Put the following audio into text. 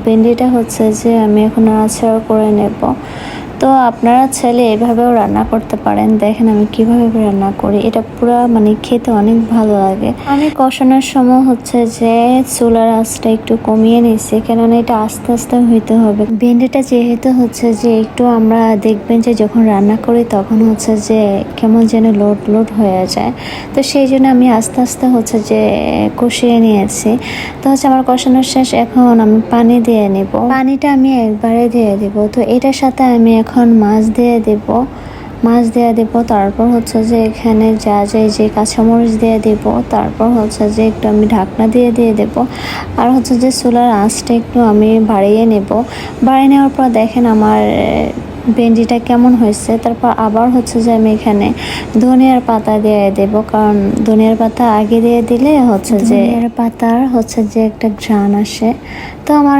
ভেন্ডিটা হচ্ছে যে আমি এখন নাড়াচাড়া করে নেব। তো আপনারা চাইলে এভাবেও রান্না করতে পারেন। দেখেন আমি কিভাবে রান্না করি, এটা পুরো মানে খেতে অনেক ভালো লাগে। আমি কষানোর সময় হচ্ছে যে চুলার আঁচটা একটু কমিয়ে নিয়েছি, কেননা এটা আস্তে আস্তে হইতে হবে। ভেন্ডিটা যেহেতু হচ্ছে যে একটু আমরা দেখবেন যে যখন রান্না করি তখন হচ্ছে যে কেমন যেন লোড লোড হয়ে যায়, তো সেই জন্য আমি আস্তে আস্তে হচ্ছে যে কষিয়ে নিয়েছি। তো হচ্ছে আমার কষানোর শেষ, এখন আমি পানি দিয়ে নেব। পানিটা আমি একবারে দিয়ে দেব। তো এটার সাথে আমি এখন মাছ দিয়ে দেব। তারপর হচ্ছে যে এখানে যা যায় যে কাঁচামরিচ দিয়ে দেব। তারপর হচ্ছে যে একটু আমি ঢাকনা দিয়ে দেব। আর হচ্ছে যে চুলার আঁচটা একটু আমি বাড়িয়ে নেব। বাড়িয়ে নেওয়ার পর দেখেন আমার ভেন্ডিটা কেমন হয়েছে। তারপর আবার হচ্ছে যে আমি এখানে ধনিয়ার পাতা দিয়ে দেব, কারণ ধনিয়ার পাতা আগে দিয়ে দিলে হচ্ছে যে ধনিয়ার পাতার হচ্ছে যে একটা ঘ্রাণ আসে। তো আমার